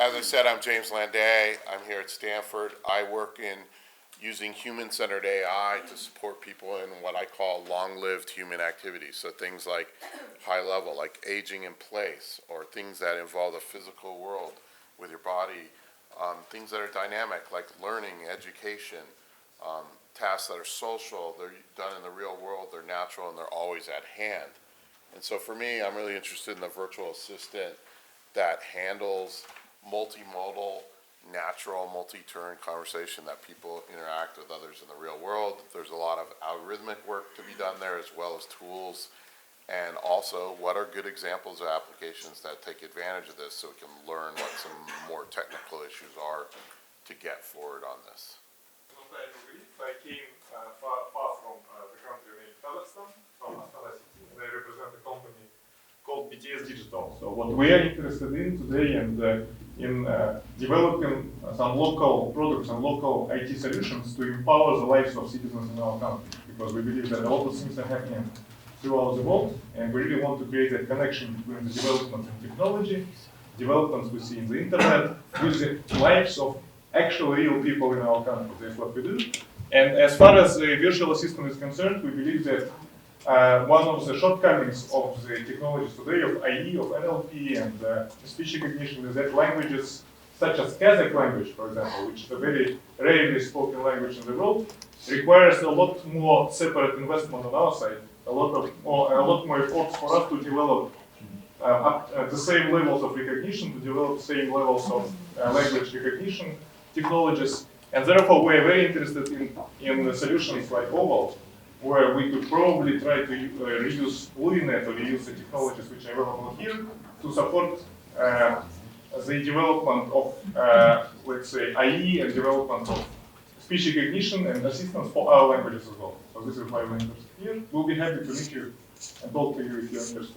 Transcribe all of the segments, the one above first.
As I said, I'm James Landay. I'm here at Stanford. I work in using human-centered AI to support people in what I call long-lived human activities. So things like high level, like aging in place, or things that involve the physical world with your body, things that are dynamic, like learning, education, tasks that are social, they're done in the real world, they're natural, and they're always at hand. And so for me, I'm really interested in the virtual assistant that handles multimodal, natural, multi-turn conversation that people interact with others in the real world. There's a lot of algorithmic work to be done there, as well as tools, and also what are good examples of applications that take advantage of this so we can learn what some more technical issues are to get forward on this. I came far from the country named Kazakhstan, from Astana city, and I represent a company called BTS Digital. So what we are interested in today and in developing some local products and local IT solutions to empower the lives of citizens in our country, because we believe that a lot of things are happening throughout the world, and we really want to create a connection between the development in technology, developments we see in the internet, with the lives of actual real people in our country. That's what we do. And as far as the virtual assistant is concerned, we believe that one of the shortcomings of the technologies today, of IE, of NLP, and speech recognition, is that languages such as Kazakh language, for example, which is a very rarely spoken language in the world, requires a lot more separate investment on our side, a lot more efforts for us to develop the same levels of recognition, to develop the same levels of language recognition technologies, and therefore we are very interested in solutions like OVAL, where we could probably try to reuse LuiNet or reuse the technologies which are available here to support the development of, let's say, IE and development of speech recognition and assistance for our languages as well. So this is why we're interested here. We'll be happy to meet you and talk to you if you're interested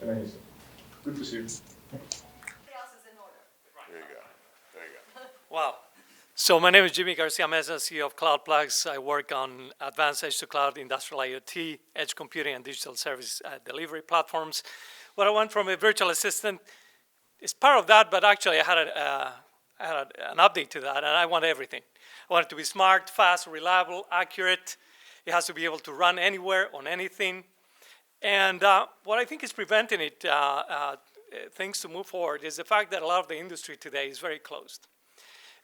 in anything. Good to see you. Wow. So my name is Garcia, Meza, CEO of CloudPlugs. I work on advanced edge-to-cloud industrial IoT, edge computing, and digital service delivery platforms. What I want from a virtual assistant is part of that, but actually I had an update to that, and I want everything. I want it to be smart, fast, reliable, accurate. It has to be able to run anywhere, on anything. And what I think is preventing it, things to move forward, is the fact that a lot of the industry today is very closed.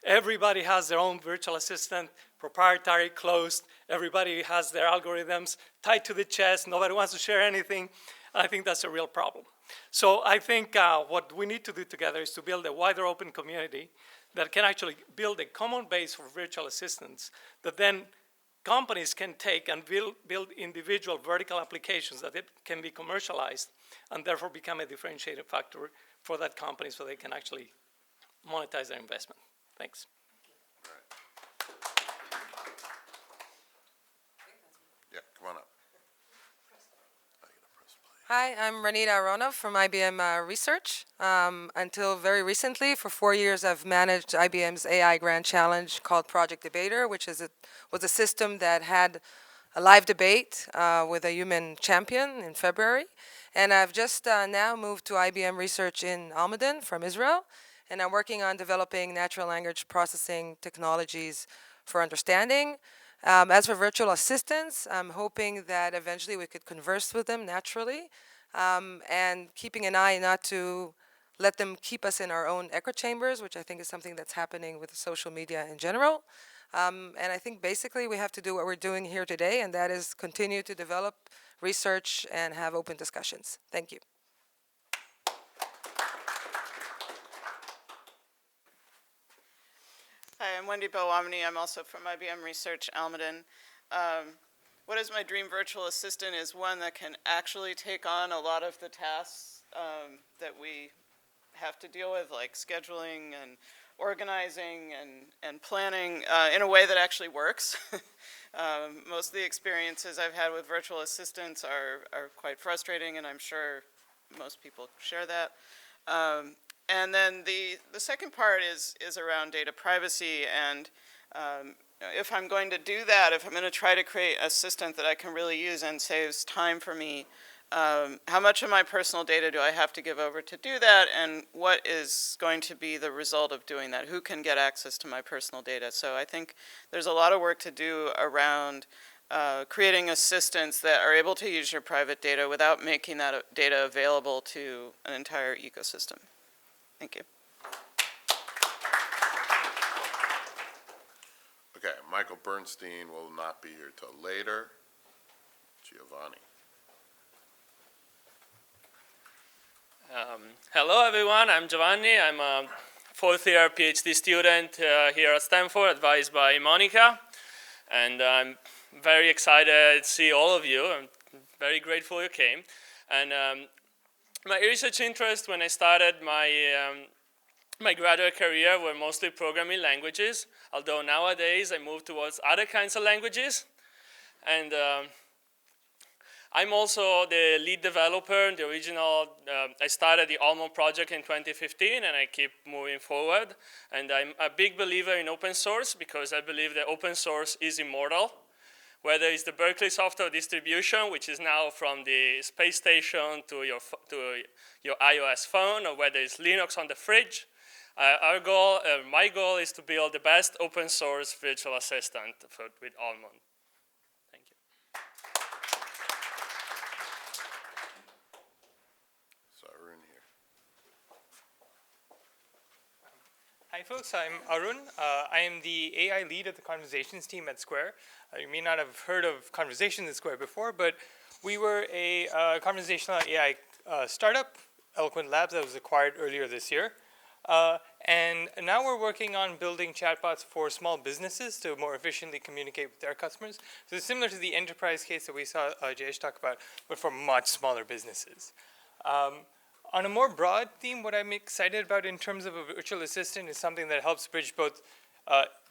Everybody has their own virtual assistant, proprietary, closed. Everybody has their algorithms tied to the chest. Nobody wants to share anything. And I think that's a real problem. So I think what we need to do together is to build a wider open community that can actually build a common base for virtual assistants that then companies can take and build individual vertical applications that can be commercialized and therefore become a differentiating factor for that company so they can actually monetize their investment. Thanks. Yeah, come on up. Hi, I'm Renee Dhaarana from IBM Research. Until very recently, for 4 years, I've managed IBM's AI Grand Challenge called Project Debater, which was a system that had a live debate with a human champion in February. And I've just now moved to IBM Research in Almaden from Israel. And I'm working on developing natural language processing technologies for understanding. As for virtual assistants, I'm hoping that eventually we could converse with them naturally, and keeping an eye not to let them keep us in our own echo chambers, which I think is something that's happening with social media in general. And I think basically we have to do what we're doing here today, and that is continue to develop research and have open discussions. Thank you. Hi, I'm Wendy Belwamini. I'm also from IBM Research Almaden. What is my dream virtual assistant is one that can actually take on a lot of the tasks that we have to deal with, like scheduling and organizing and planning in a way that actually works. Most of the experiences I've had with virtual assistants are quite frustrating, and I'm sure most people share that. And then the second part is around data privacy, and if I'm going to do that, if I'm going to try to create a system that I can really use and saves time for me, how much of my personal data do I have to give over to do that, and what is going to be the result of doing that? Who can get access to my personal data? So I think there's a lot of work to do around creating assistants that are able to use your private data without making that data available to an entire ecosystem. Thank you. Okay, Michael Bernstein will not be here till later. Giovanni. Hello everyone, I'm Giovanni. I'm a fourth year PhD student here at Stanford, advised by Monica. And I'm very excited to see all of you. I'm very grateful you came. And my research interest when I started my graduate career were mostly programming languages, although nowadays I move towards other kinds of languages. And I'm also the lead developer, the original, I started the Almond project in 2015 and I keep moving forward. And I'm a big believer in open source because I believe that open source is immortal. Whether it's the Berkeley software distribution, which is now from the space station to your iOS phone, or whether it's Linux on the fridge, my goal is to build the best open source virtual assistant with Almond. Thank you. So Arun here. Hi folks, I'm Arun. I am the AI lead at the conversations team at Square. You may not have heard of Conversations at Square before, but we were a conversational AI startup, Eloquent Labs, that was acquired earlier this year. And now we're working on building chatbots for small businesses to more efficiently communicate with their customers. So it's similar to the enterprise case that we saw Jayesh talk about, but for much smaller businesses. On a more broad theme, what I'm excited about in terms of a virtual assistant is something that helps bridge both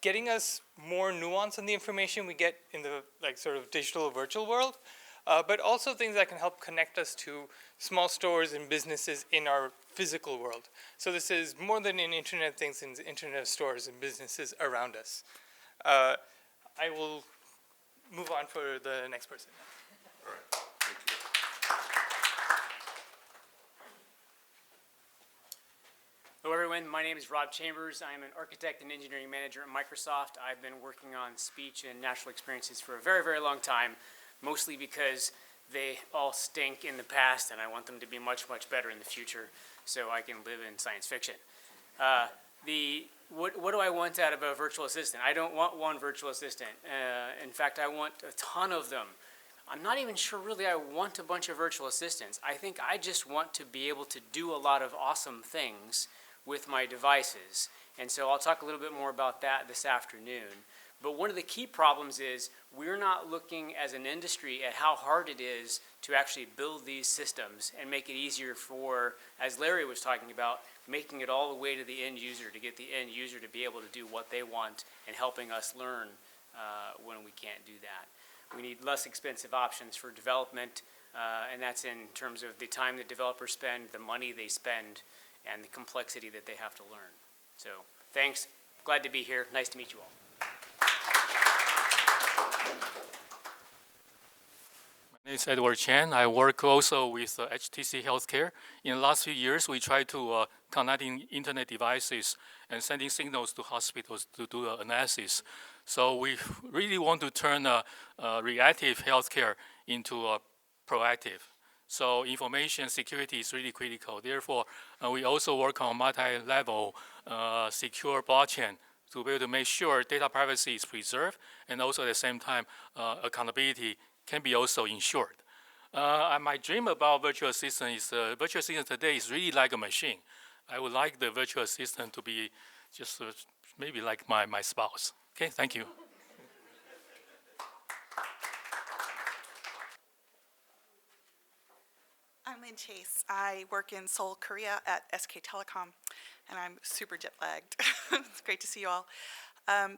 getting us more nuance on the information we get in the sort of digital virtual world, but also things that can help connect us to small stores and businesses in our physical world. So this is more than an Internet of Things, it's Internet of stores and businesses around us. I will move on for the next person. All right, thank you. Hello everyone, my name is Rob Chambers. I am an architect and engineering manager at Microsoft. I've been working on speech and natural experiences for a very, very long time, mostly because they all stink in the past and I want them to be much, much better in the future so I can live in science fiction. What do I want out of a virtual assistant? I don't want one virtual assistant. In fact, I want a ton of them. I'm not even sure really I want a bunch of virtual assistants. I think I just want to be able to do a lot of awesome things with my devices. And so I'll talk a little bit more about that this afternoon. But one of the key problems is we're not looking as an industry at how hard it is to actually build these systems and make it easier for, as Larry was talking about, making it all the way to the end user, to get the end user to be able to do what they want and helping us learn when we can't do that. We need less expensive options for development, and that's in terms of the time that developers spend, the money they spend, and the complexity that they have to learn. So thanks, glad to be here, nice to meet you all. My name is Edward Chen. I work also with HTC Healthcare. In the last few years, we try to connecting internet devices and sending signals to hospitals to do analysis. So we really want to turn reactive healthcare into proactive. So information security is really critical. Therefore, we also work on multi-level secure blockchain to be able to make sure data privacy is preserved, and also at the same time, accountability can be also ensured. My dream about virtual assistant is virtual assistant today is really like a machine. I would like the virtual assistant to be just maybe like my spouse. Okay, thank you. I'm Lynn Chase. I work in Seoul, Korea at SK Telecom, and I'm super jet lagged. It's great to see you all.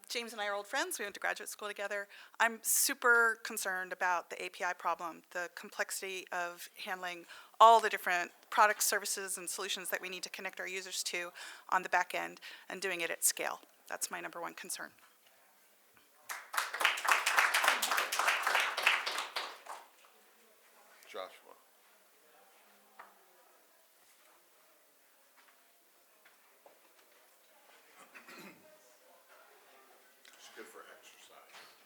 James and I are old friends. We went to graduate school together. I'm super concerned about the API problem, the complexity of handling all the different products, services, and solutions that we need to connect our users to on the back end and doing it at scale. That's my number one concern. Joshua.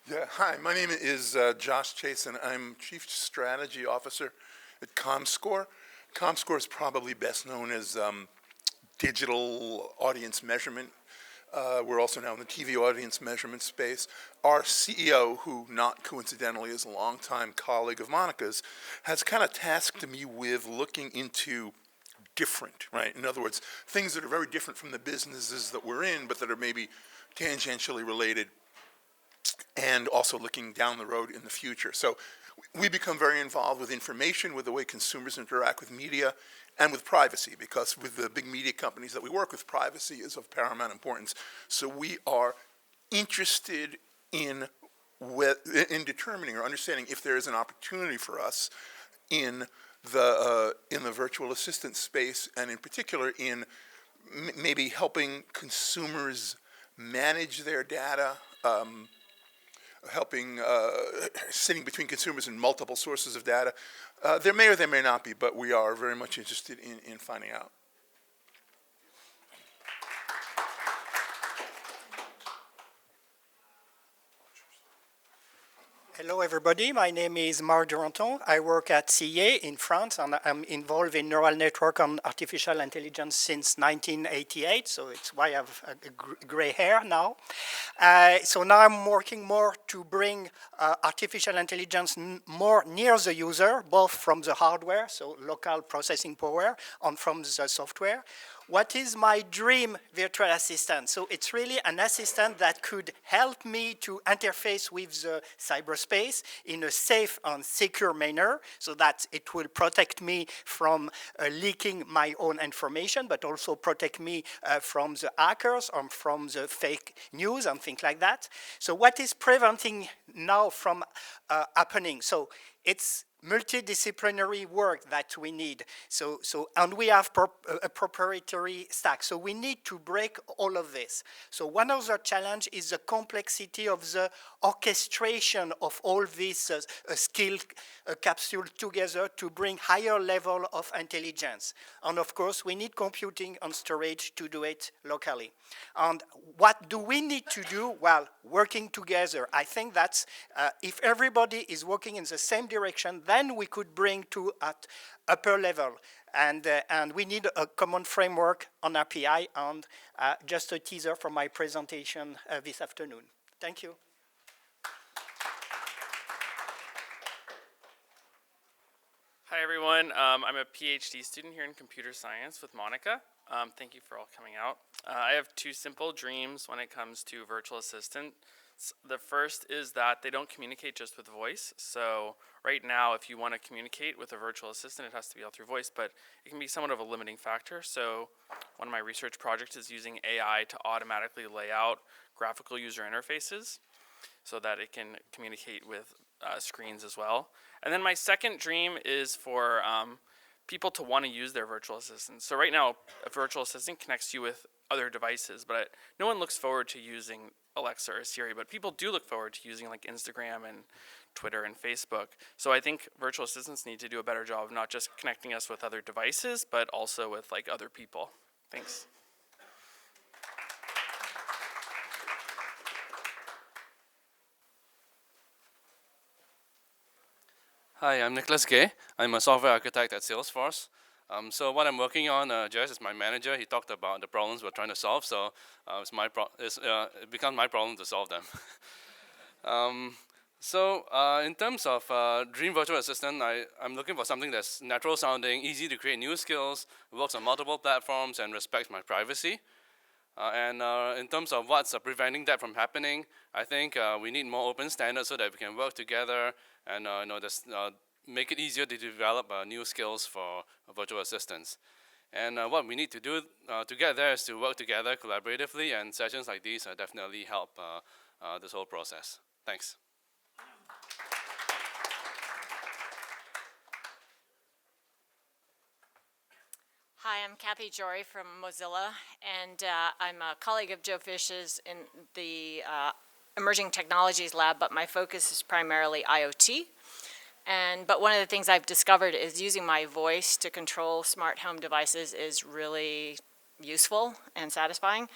Yeah, hi, my name is Josh Chase, and I'm Chief Strategy Officer at ComScore. ComScore is probably best known as digital audience measurement. We're also now in the TV audience measurement space. Our CEO, who not coincidentally is a longtime colleague of Monica's, has kind of tasked me with looking into different, right? In other words, things that are very different from the businesses that we're in, but that are maybe tangentially related, and also looking down the road in the future. So we become very involved with information, with the way consumers interact with media, and with privacy, because with the big media companies that we work with, privacy is of paramount importance. So we are interested in determining or understanding if there is an opportunity for us in the virtual assistant space, and in particular in maybe helping consumers manage their data, helping sitting between consumers and multiple sources of data. There may or there may not be, but we are very much interested in finding out. Hello everybody, my name is Margaret. I work at CA in France, and I'm involved in neural network and artificial intelligence since 1988, so it's why I have a gray hair now. So now I'm working more to bring artificial intelligence more near the user, both from the hardware, so local processing power, and from the software. What is my dream virtual assistant? So it's really an assistant that could help me to interface with the cyberspace in a safe and secure manner, so that it will protect me from leaking my own information, but also protect me from the hackers or from the fake news and things like that. So what is preventing now from happening? So it's multidisciplinary work that we need. And we have a proprietary stack. So we need to break all of this. So one of the challenge is the complexity of the orchestration of all these skill capsules together to bring higher level of intelligence. And of course, we need computing and storage to do it locally. And what do we need to do? Well, working together. I think that's if everybody is working in the same direction, then we could bring to at upper level. And we need a common framework on API, and just a teaser for my presentation this afternoon. Thank you. Hi everyone, I'm a PhD student here in computer science with Monica. Thank you for all coming out. I have two simple dreams when it comes to virtual assistants. The first is that they don't communicate just with voice. So right now, if you want to communicate with a virtual assistant, it has to be all through voice, but it can be somewhat of a limiting factor. So one of my research projects is using AI to automatically lay out graphical user interfaces so that it can communicate with screens as well. And then my second dream is for people to want to use their virtual assistants. So right now, a virtual assistant connects you with other devices, but no one looks forward to using Alexa or Siri, but people do look forward to using like Instagram and Twitter and Facebook. So I think virtual assistants need to do a better job of not just connecting us with other devices, but also with like other people. Thanks. Hi, I'm Nicholas Gay. I'm a software architect at Salesforce. So what I'm working on, Jayesh is my manager. He talked about the problems we're trying to solve, so it becomes my problem to solve them. In terms of Dream Virtual Assistant, I'm looking for something that's natural sounding, easy to create new skills, works on multiple platforms, and respects my privacy. In terms of what's preventing that from happening, I think we need more open standards so that we can work together and make it easier to develop new skills for virtual assistants. And what we need to do to get there is to work together collaboratively, and sessions like these definitely help this whole process. Thanks. Hi, I'm Kathy Jory from Mozilla, and I'm a colleague of Joe Fish's in the Emerging Technologies Lab, but my focus is primarily IoT. But one of the things I've discovered is using my voice to control smart home devices is really useful and satisfying.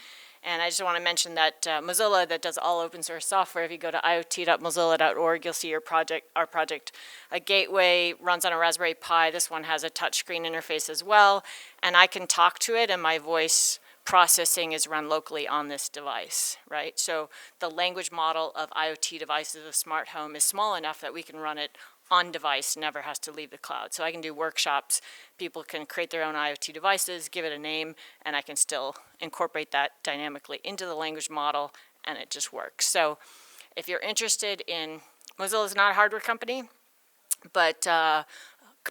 And I just want to mention that Mozilla, that does all open source software, if you go to iot.mozilla.org, you'll see our project. A gateway runs on a Raspberry Pi. This one has a touchscreen interface as well. And I can talk to it, and my voice processing is run locally on this device, right? So the language model of IoT devices, a smart home, is small enough that we can run it on device, never has to leave the cloud. So I can do workshops, people can create their own IoT devices, give it a name, and I can still incorporate that dynamically into the language model, and it just works. So if you're interested in, Mozilla is not a hardware company, but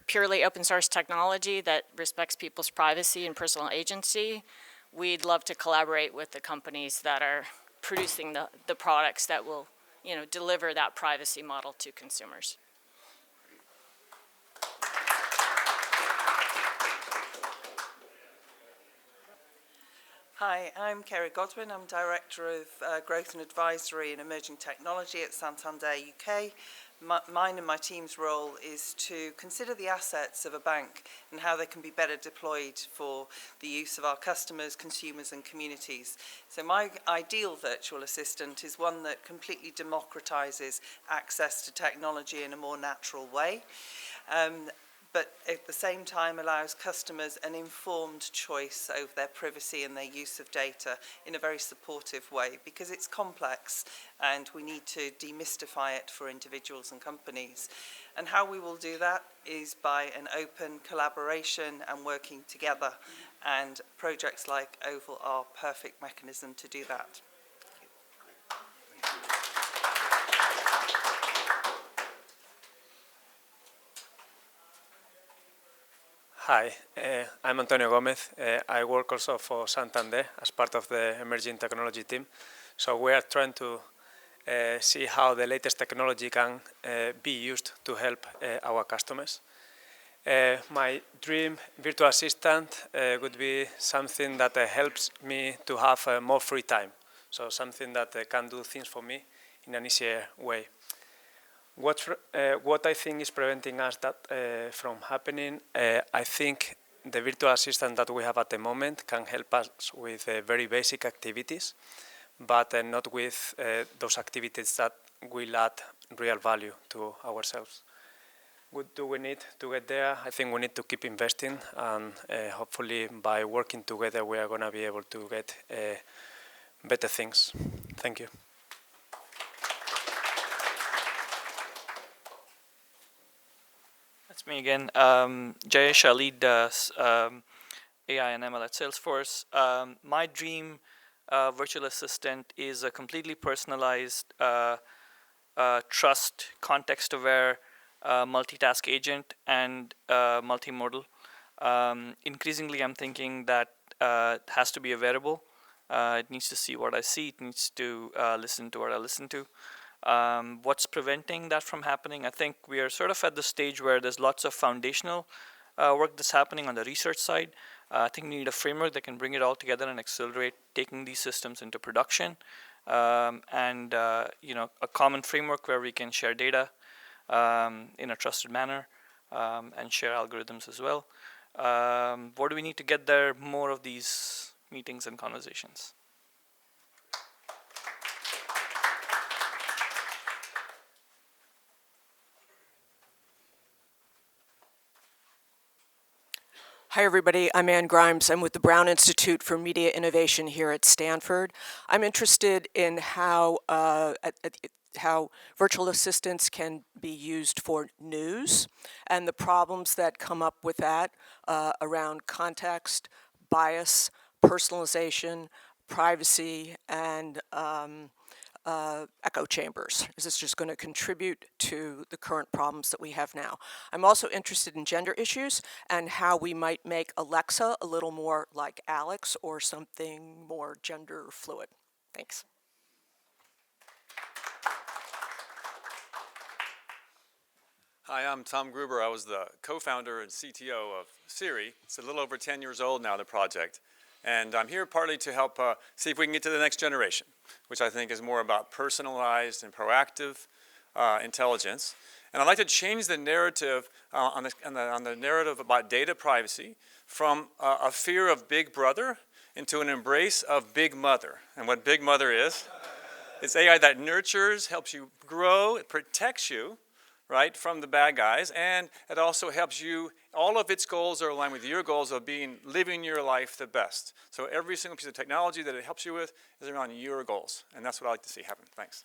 purely open source technology that respects people's privacy and personal agency, we'd love to collaborate with the companies that are producing the products that will, deliver that privacy model to consumers. Hi, I'm Kerry Godwin. I'm Director of Growth and Advisory in Emerging Technology at Santander UK. Mine and my team's role is to consider the assets of a bank and how they can be better deployed for the use of our customers, consumers and communities. So my ideal virtual assistant is one that completely democratizes access to technology in a more natural way. But at the same time allows customers an informed choice over their privacy and their use of data in a very supportive way, because it's complex and we need to demystify it for individuals and companies. And how we will do that is by an open collaboration and working together, and projects like Oval are a perfect mechanism to do that. Hi, I'm Antonio Gomez. I work also for Santander as part of the emerging technology team. So we are trying to see how the latest technology can be used to help our customers. My dream virtual assistant would be something that helps me to have more free time. So something that can do things for me in an easier way. What I think is preventing us that from happening, I think the virtual assistant that we have at the moment can help us with very basic activities, but not with those activities that will add real value to ourselves. What do we need to get there? I think we need to keep investing, and hopefully by working together we are going to be able to get better things. Thank you. That's me again. Jayesh, I lead AI and ML at Salesforce. My dream virtual assistant is a completely personalized, trust, context-aware, multitask agent and multimodal. Increasingly, I'm thinking that it has to be a wearable. It needs to see what I see. It needs to listen to what I listen to. What's preventing that from happening? I think we are sort of at the stage where there's lots of foundational work that's happening on the research side. I think we need a framework that can bring it all together and accelerate taking these systems into production, and a common framework where we can share data in a trusted manner and share algorithms as well. What do we need to get there? More of these meetings and conversations. Hi, everybody. I'm Ann Grimes. I'm with the Brown Institute for Media Innovation here at Stanford. I'm interested in how virtual assistants can be used for news and the problems that come up with that around context, bias, personalization, privacy, and echo chambers. Is this just going to contribute to the current problems that we have now? I'm also interested in gender issues and how we might make Alexa a little more like Alex or something more gender fluid. Thanks. Hi, I'm Tom Gruber. I was the co-founder and CTO of Siri. It's a little over 10 years old now, the project. And I'm here partly to help see if we can get to the next generation, which I think is more about personalized and proactive intelligence. And I'd like to change the narrative on the narrative about data privacy from a fear of Big Brother into an embrace of Big Mother. And what Big Mother is, it's AI that nurtures, helps you grow, it protects you, right, from the bad guys, and it also helps you, all of its goals are aligned with your goals of living your life the best. So every single piece of technology that it helps you with is around your goals, and that's what I like to see happen. Thanks.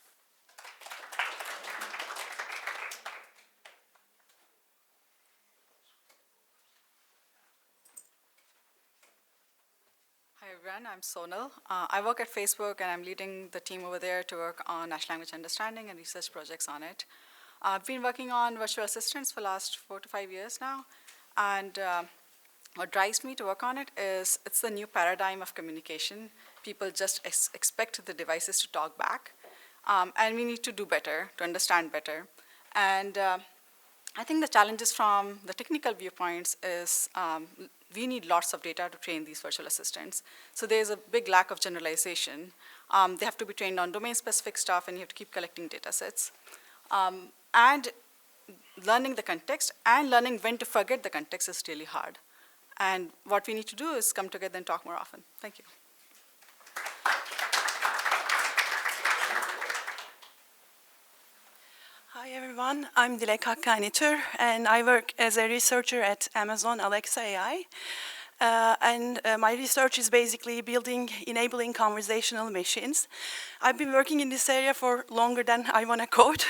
Hi everyone, I'm Sonal. I work at Facebook and I'm leading the team over there to work on natural language understanding and research projects on it. I've been working on virtual assistants for the last 4 to 5 years now, and what drives me to work on it is it's the new paradigm of communication. People just expect the devices to talk back, and we need to do better, to understand better. And I think the challenges from the technical viewpoints is we need lots of data to train these virtual assistants. So there's a big lack of generalization. They have to be trained on domain-specific stuff, and you have to keep collecting data sets. And learning the context and learning when to forget the context is really hard. And what we need to do is come together and talk more often. Thank you. Hi everyone, I'm Dilek Hakkanitur and I work as a researcher at Amazon Alexa AI. My research is basically enabling conversational machines. I've been working in this area for longer than I want to code,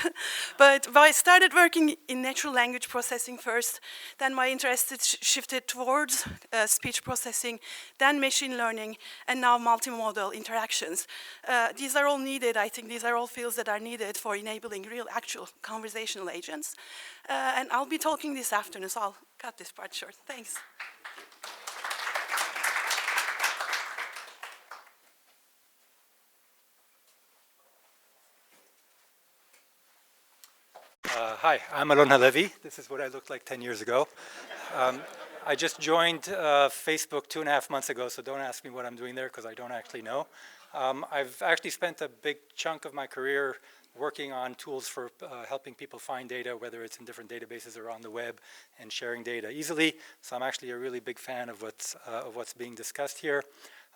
but I started working in natural language processing first, then my interest shifted towards speech processing, then machine learning, and now multimodal interactions. These are all needed, I think these are all fields that are needed for enabling real, actual conversational agents. And I'll be talking this afternoon, so I'll cut this part short. Thanks. Hi, I'm Alanna Levy. This is what I looked like 10 years ago. I just joined Facebook 2.5 months ago, so don't ask me what I'm doing there because I don't actually know. I've actually spent a big chunk of my career working on tools for helping people find data, whether it's in different databases or on the web, and sharing data easily. So I'm actually a really big fan of what's being discussed here.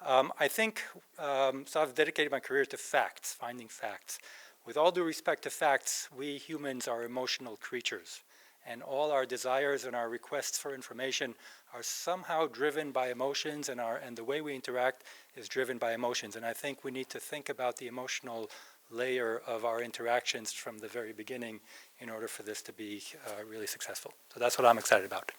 I think, so I've dedicated my career to facts, finding facts. With all due respect to facts, we humans are emotional creatures, and all our desires and our requests for information are somehow driven by emotions, and the way we interact is driven by emotions. And I think we need to think about the emotional layer of our interactions from the very beginning in order for this to be really successful. So that's what I'm excited about.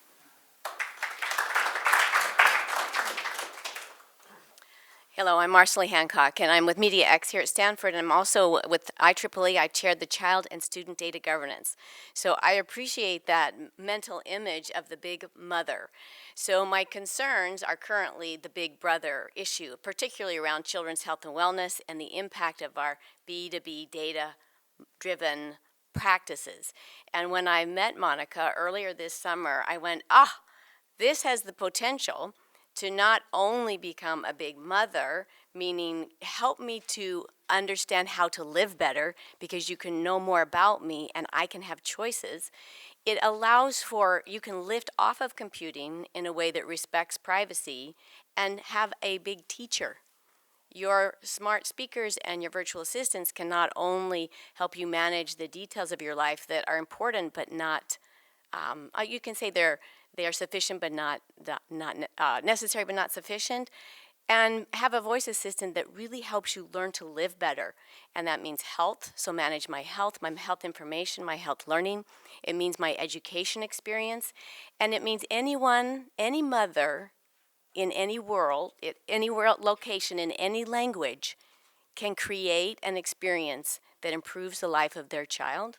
Hello, I'm Marcely Hancock, and I'm with MediaX here at Stanford, and I'm also with IEEE. I chaired the Child and Student Data Governance. So I appreciate that mental image of the big mother. So my concerns are currently the big brother issue, particularly around children's health and wellness and the impact of our B2B data-driven practices. And when I met Monica earlier this summer, I went, this has the potential to not only become a big mother, meaning help me to understand how to live better because you can know more about me and I can have choices. It allows for, you can lift off of computing in a way that respects privacy and have a big teacher. Your smart speakers and your virtual assistants can not only help you manage the details of your life that are important but not, you can say they are sufficient but not necessary but not sufficient, and have a voice assistant that really helps you learn to live better. And that means health, so manage my health information, my health learning. It means my education experience, and it means any mother in any world location, in any language, can create an experience that improves the life of their child.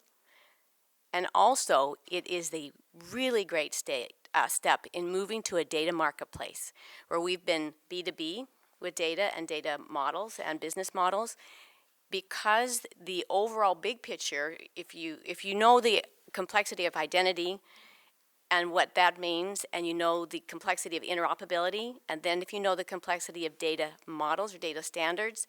And also, it is the really great step in moving to a data marketplace where we've been B2B with data and data models and business models, because the overall big picture, if you know the complexity of identity and what that means, and you know the complexity of interoperability, and then if you know the complexity of data models or data standards,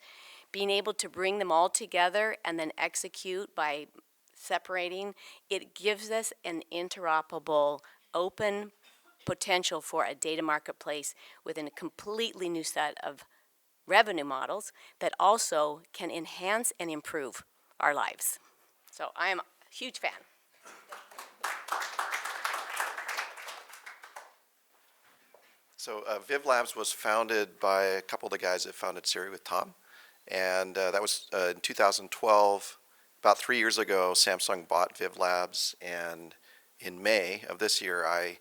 being able to bring them all together and then execute by separating, it gives us an interoperable, open potential for a data marketplace within a completely new set of revenue models that also can enhance and improve our lives. So I am a huge fan. So Viv Labs was founded by a couple of the guys that founded Siri with Tom. And that was in 2012. About 3 years ago, Samsung bought Viv Labs. And in May of this year, I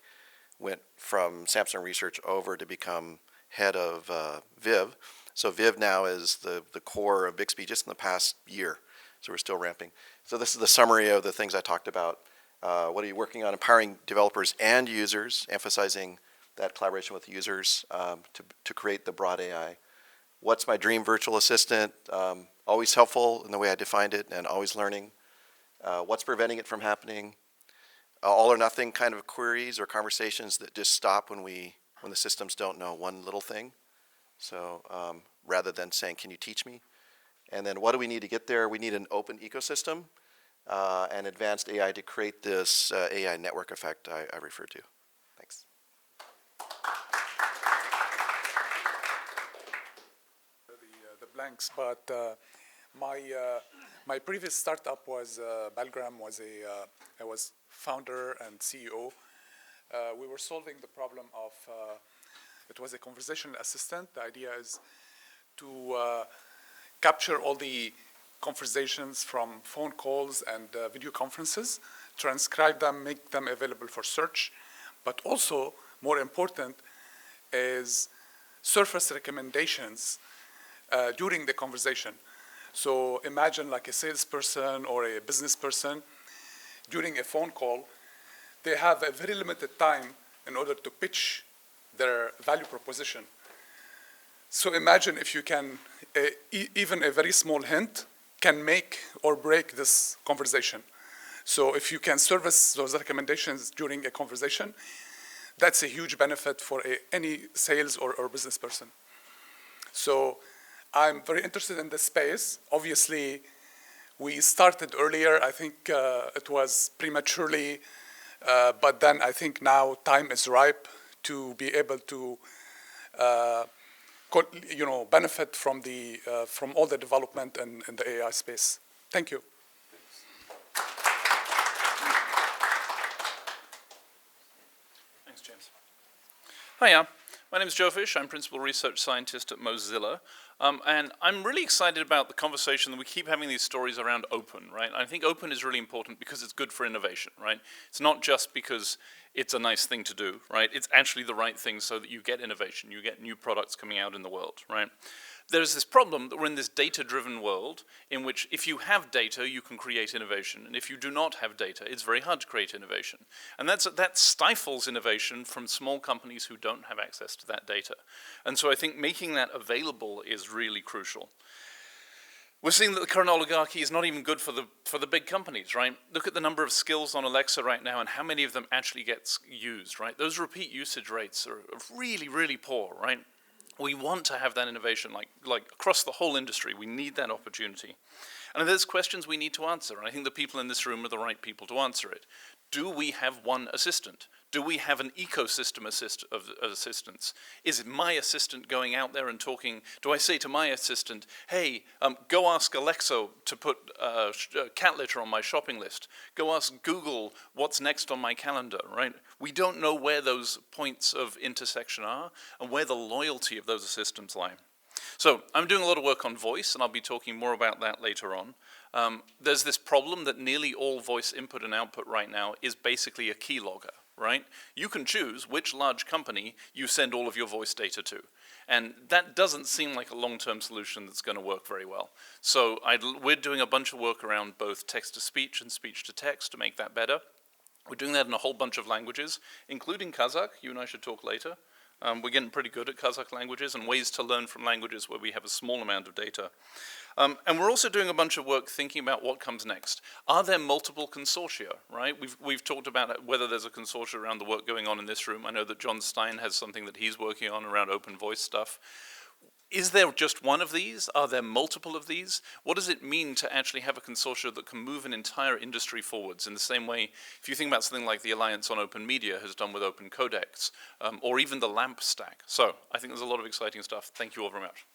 went from Samsung Research over to become head of Viv. So Viv now is the core of Bixby just in the past year. So we're still ramping. So this is the summary of the things I talked about. What are you working on? Empowering developers and users, emphasizing that collaboration with users to create the broad AI. What's my dream virtual assistant? Always helpful in the way I defined it and always learning. What's preventing it from happening? All or nothing kind of queries or conversations that just stop when the systems don't know one little thing. So rather than saying, can you teach me? And then what do we need to get there? We need an open ecosystem and advanced AI to create this AI network effect I referred to. Thanks. The blanks, but my previous startup was Balgram. I was founder and CEO. We were solving the problem of it was a conversational assistant. The idea is to capture all the conversations from phone calls and video conferences, transcribe them, make them available for search, but also more important is surface recommendations during the conversation. So imagine like a salesperson or a business person during a phone call, they have a very limited time in order to pitch their value proposition. So imagine if you can, even a very small hint can make or break this conversation. So if you can service those recommendations during a conversation, that's a huge benefit for any sales or business person. So I'm very interested in this space. Obviously, we started earlier. I think it was prematurely, but then I think now time is ripe to be able to, benefit from from all the development in the AI space. Thank you. Thanks, James. Hiya, my name is Joe Fish. I'm Principal Research Scientist at Mozilla. And I'm really excited about the conversation that we keep having these stories around open, right? I think open is really important because it's good for innovation, right? It's not just because it's a nice thing to do, right? It's actually the right thing so that you get innovation, you get new products coming out in the world, right? There's this problem that we're in this data-driven world in which if you have data, you can create innovation. And if you do not have data, it's very hard to create innovation. And that stifles innovation from small companies who don't have access to that data. And so I think making that available is really crucial. We're seeing that the current oligarchy is not even good for the big companies, right? Look at the number of skills on Alexa right now and how many of them actually gets used, right? Those repeat usage rates are really, really poor, right? We want to have that innovation, like across the whole industry. We need that opportunity. And there's questions we need to answer, and I think the people in this room are the right people to answer it. Do we have one assistant? Do we have an ecosystem of assistants? Is my assistant going out there and talking? Do I say to my assistant, hey, go ask Alexa to put cat litter on my shopping list. Go ask Google what's next on my calendar, right? We don't know where those points of intersection are and where the loyalty of those assistants lie. So I'm doing a lot of work on voice, and I'll be talking more about that later on. There's this problem that nearly all voice input and output right now is basically a keylogger, right? You can choose which large company you send all of your voice data to. And that doesn't seem like a long-term solution that's going to work very well. So we're doing a bunch of work around both text-to-speech and speech-to-text to make that better. We're doing that in a whole bunch of languages, including Kazakh. You and I should talk later. We're getting pretty good at Kazakh languages and ways to learn from languages where we have a small amount of data. And we're also doing a bunch of work thinking about what comes next. Are there multiple consortia, right? We've talked about whether there's a consortia around the work going on in this room. I know that John Stein has something that he's working on around open voice stuff. Is there just one of these? Are there multiple of these? What does it mean to actually have a consortium that can move an entire industry forwards in the same way, if you think about something like the Alliance on Open Media has done with Open Codecs, or even the LAMP stack. So I think there's a lot of exciting stuff. Thank you all very much.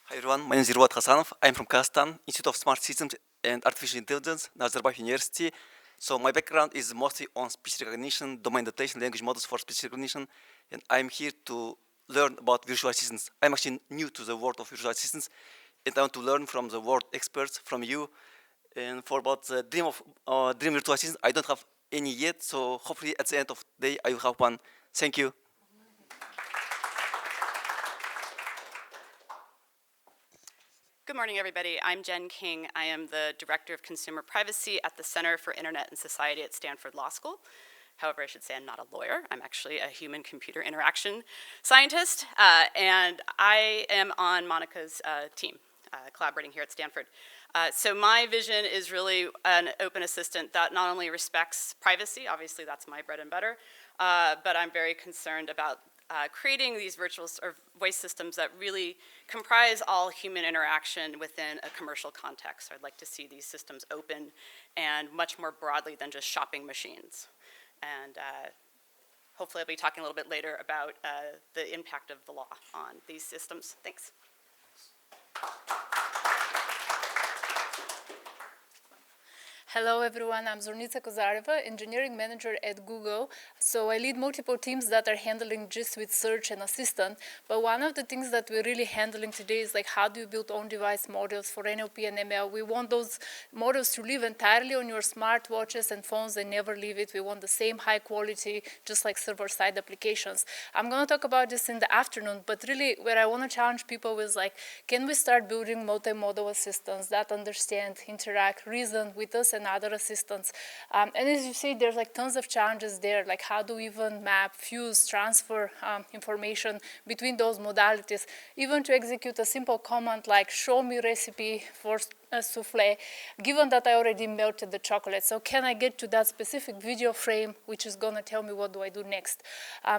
Hi everyone, my name is Irwat Hassanov. I'm from Kazakhstan, Institute of Smart Systems and Artificial Intelligence, Nazarbayev University. So my background is mostly on speech recognition, domain notation, language models for speech recognition, and I'm here to learn about virtual assistants. I'm actually new to the world of virtual assistants, and I want to learn from the world experts, from you. And for about the dream virtual assistant, I don't have any yet, so hopefully at the end of the day I will have one. Thank you. Good morning, everybody. I'm Jen King. I am the Director of Consumer Privacy at the Center for Internet and Society at Stanford Law School. However, I should say I'm not a lawyer. I'm actually a human-computer interaction scientist, and I am on Monica's team, collaborating here at Stanford. So my vision is really an open assistant that not only respects privacy, obviously that's my bread and butter, but I'm very concerned about creating these virtual or voice systems that really comprise all human interaction within a commercial context. So I'd like to see these systems open and much more broadly than just shopping machines. And hopefully I'll be talking a little bit later about the impact of the law on these systems. Thanks. Hello everyone, I'm Zornica Kozareva, engineering manager at Google. So I lead multiple teams that are handling G Suite Search and Assistant. But one of the things that we're really handling today is like how do you build on-device models for NLP and ML. We want those models to live entirely on your smartwatches and phones. They never leave it. We want the same high quality, just like server-side applications. I'm going to talk about this in the afternoon, but really where I want to challenge people is like, can we start building multimodal assistants that understand, interact, reason with us and other assistants. And as you see, there's like tons of challenges there, like how do we even map, fuse, transfer information between those modalities, even to execute a simple command like show me recipe for a souffle, given that I already melted the chocolate. So can I get to that specific video frame, which is going to tell me what do I do next?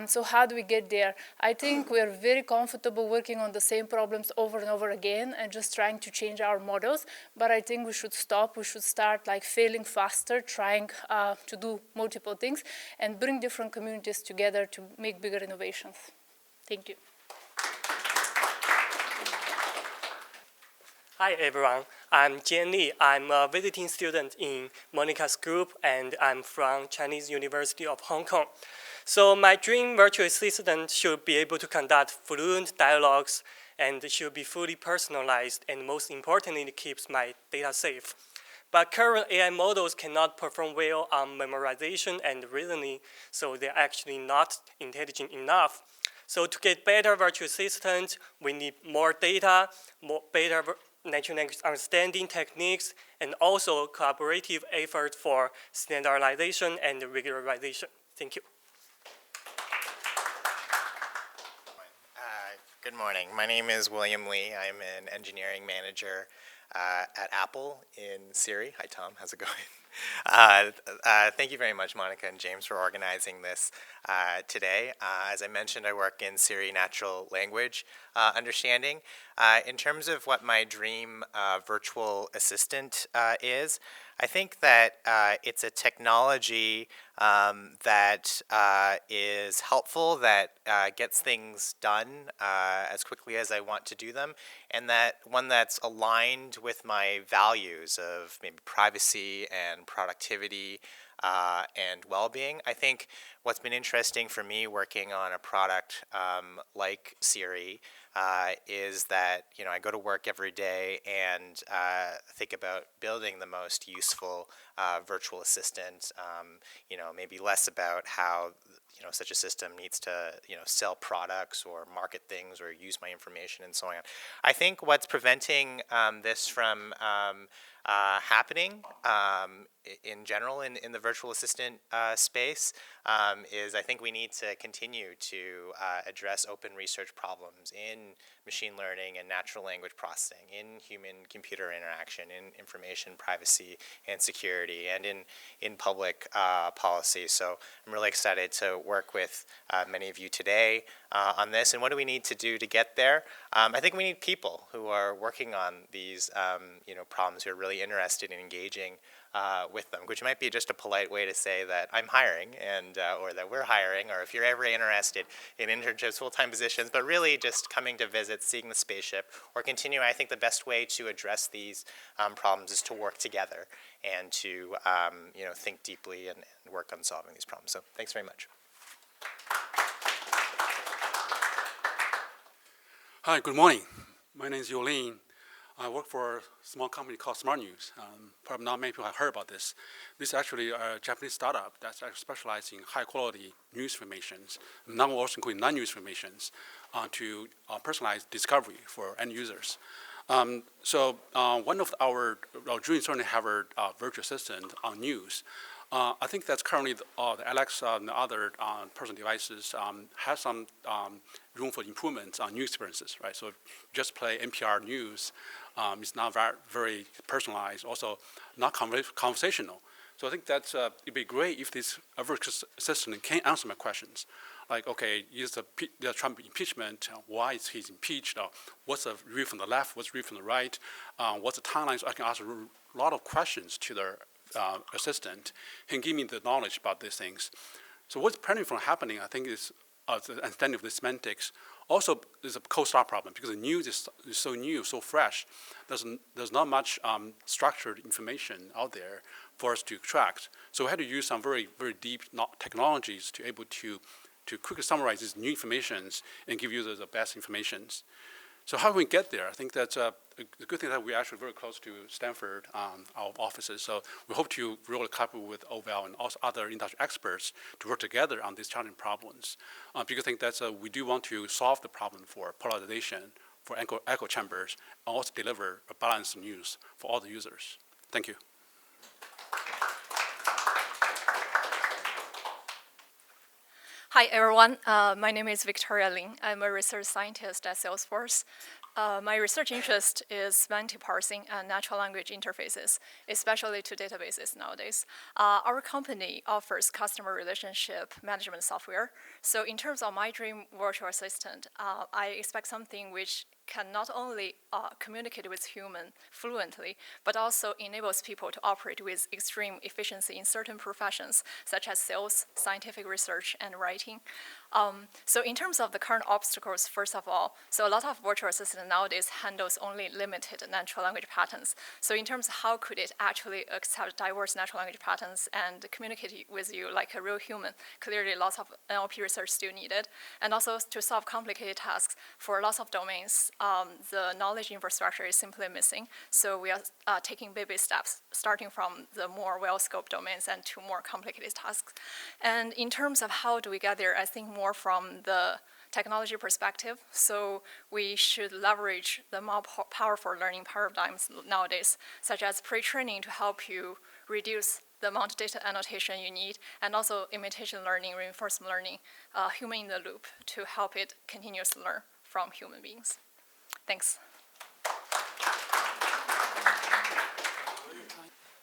So how do we get there? I think we're very comfortable working on the same problems over and over again and just trying to change our models. But I think we should stop. We should start like failing faster, trying to do multiple things and bring different communities together to make bigger innovations. Thank you. Hi everyone, I'm Jian Li. I'm a visiting student in Monica's group and I'm from Chinese University of Hong Kong. So my dream virtual assistant should be able to conduct fluent dialogues and should be fully personalized and most importantly, it keeps my data safe. But current AI models cannot perform well on memorization and reasoning, so they're actually not intelligent enough. So to get better virtual assistants, we need more data, better natural language understanding techniques, and also collaborative effort for standardization and regularization. Thank you. Good morning. My name is William Lee. I'm an engineering manager at Apple in Siri. Hi, Tom. How's it going? Thank you very much, Monica and James, for organizing this today. As I mentioned, I work in Siri natural language understanding. In terms of what my dream virtual assistant is, I think that it's a technology that is helpful, that gets things done as quickly as I want to do them, and that one that's aligned with my values of maybe privacy and productivity and well-being. I think what's been interesting for me working on a product like Siri is that I go to work every day and think about building the most useful virtual assistant. Maybe less about how such a system needs to sell products or market things or use my information and so on. I think what's preventing this from happening in general in the virtual assistant space is I think we need to continue to address open research problems in machine learning and natural language processing, in human-computer interaction, in information privacy and security, and in public policy. So I'm really excited to work with many of you today on this. And what do we need to do to get there? I think we need people who are working on these problems, who are really interested in engaging with them, which might be just a polite way to say that I'm hiring, and or that we're hiring, or if you're ever interested in internships, full-time positions, but really just coming to visit, seeing the spaceship, or continuing. I think the best way to address these problems is to work together and to think deeply and work on solving these problems. So thanks very much. Hi, good morning. My name is Jolene. I work for a small company called Smart News. Probably not many people have heard about this. This is actually a Japanese startup that's actually specialized in high-quality news informations, now also including non-news informations, to personalize discovery for end users. So one of our dreams certainly have a virtual assistant on news. I think that's currently the Alexa and the other personal devices has some room for improvement on news experiences, right? So if you just play NPR news, it's not very personalized, also not conversational. So I think that it'd be great if this virtual assistant can answer my questions. Like, okay, is the Trump impeachment, why is he impeached? What's the view from the left, what's the view from the right? What's the timeline? So I can ask a lot of questions to the assistant and give me the knowledge about these things. So what's preventing from happening, I think, is the understanding of the semantics. Also, there's a cold start problem because the news is so new, so fresh. There's not much structured information out there for us to extract. So we had to use some very, very deep technologies to able to quickly summarize these new informations and give users the best informations. So how do we get there? I think that's a good thing that we're actually very close to Stanford, our offices. So we hope to really collaborate with OVAL and also other industry experts to work together on these challenging problems. Because I think that's we do want to solve the problem for polarization, for echo chambers, and also deliver a balanced news for all the users. Thank you. Hi, everyone. My name is Victoria Lin. I'm a research scientist at Salesforce. My research interest is semantic parsing and natural language interfaces, especially to databases nowadays. Our company offers customer relationship management software. So in terms of my dream virtual assistant, I expect something which can not only communicate with human fluently, but also enables people to operate with extreme efficiency in certain professions, such as sales, scientific research, and writing. So in terms of the current obstacles, first of all, so a lot of virtual assistant nowadays handles only limited natural language patterns. So in terms of how could it actually accept diverse natural language patterns and communicate with you like a real human, clearly lots of NLP research still needed. And also to solve complicated tasks for lots of domains, the knowledge infrastructure is simply missing. So we are taking baby steps, starting from the more well-scoped domains and to more complicated tasks. And in terms of how do we get there, I think more from the technology perspective. So we should leverage the more powerful learning paradigms nowadays, such as pre-training to help you reduce the amount of data annotation you need, and also imitation learning, reinforcement learning, human in the loop to help it continuously learn from human beings. Thanks.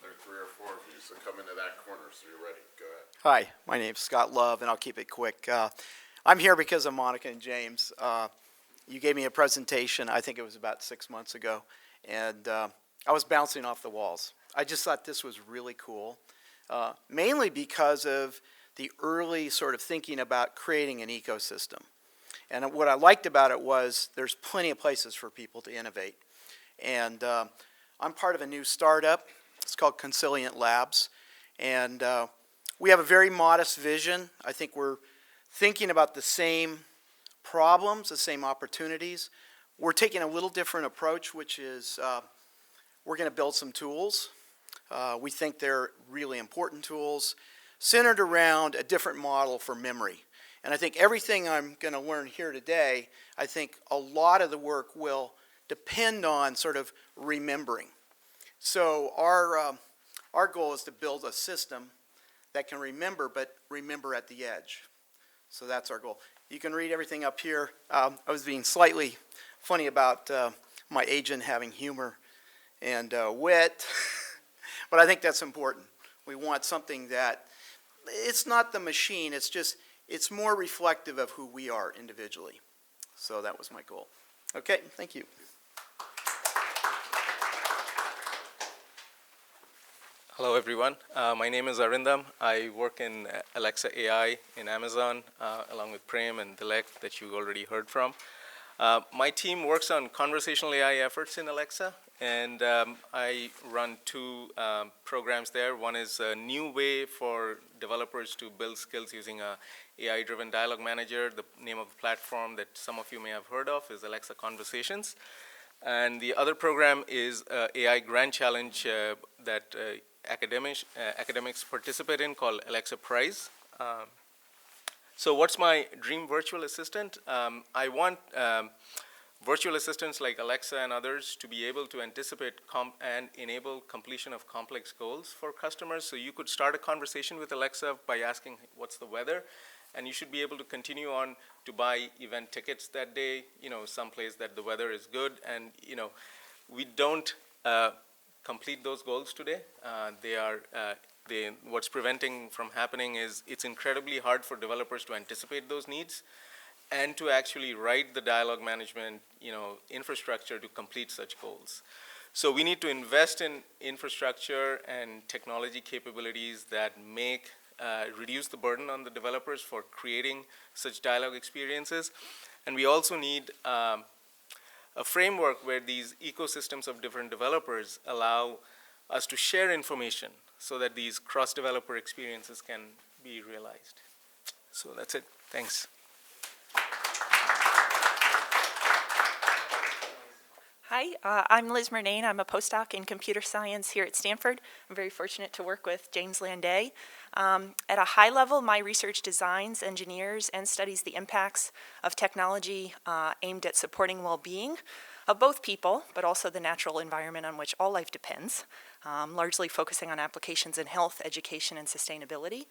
There are 3 or 4 of you, so come into that corner so you're ready. Go ahead. Hi, my name's Scott Love, and I'll keep it quick. I'm here because of Monica and James. You gave me a presentation, I think it was about 6 months ago, and I was bouncing off the walls. I just thought this was really cool, mainly because of the early sort of thinking about creating an ecosystem. And what I liked about it was there's plenty of places for people to innovate. And I'm part of a new startup. It's called Consilient Labs. And we have a very modest vision. I think we're thinking about the same problems, the same opportunities. We're taking a little different approach, which is we're going to build some tools. We think they're really important tools centered around a different model for memory. And I think everything I'm going to learn here today, I think a lot of the work will depend on sort of remembering. So our goal is to build a system that can remember, but remember at the edge. So that's our goal. You can read everything up here. I was being slightly funny about my agent having humor and wit, but I think that's important. We want something that, it's not the machine, it's just, it's more reflective of who we are individually. So that was my goal. Okay, thank you. Hello everyone, my name is Arun. I work in Alexa AI in Amazon along with Prem and Dilek that you already heard from. My team works on conversational AI efforts in Alexa, and I run two programs there. One is a new way for developers to build skills using a AI-driven dialogue manager. The name of the platform that some of you may have heard of is Alexa Conversations. And the other program is AI Grand Challenge that academics participate in called Alexa Prize. So what's my dream virtual assistant? I want virtual assistants like Alexa and others to be able to anticipate and enable completion of complex goals for customers. So you could start a conversation with Alexa by asking, what's the weather? And you should be able to continue on to buy event tickets that day, someplace that the weather is good. And, we don't complete those goals today. What's preventing from happening is it's incredibly hard for developers to anticipate those needs and to actually write the dialogue management, infrastructure to complete such goals. So we need to invest in infrastructure and technology capabilities that reduce the burden on the developers for creating such dialogue experiences. And we also need a framework where these ecosystems of different developers allow us to share information so that these cross-developer experiences can be realized. So that's it. Thanks. Hi, I'm Liz Murnane. I'm a postdoc in computer science here at Stanford. I'm very fortunate to work with James Landay. At a high level, my research designs, engineers, and studies the impacts of technology aimed at supporting well-being of both people, but also the natural environment on which all life depends, largely focusing on applications in health, education, and sustainability.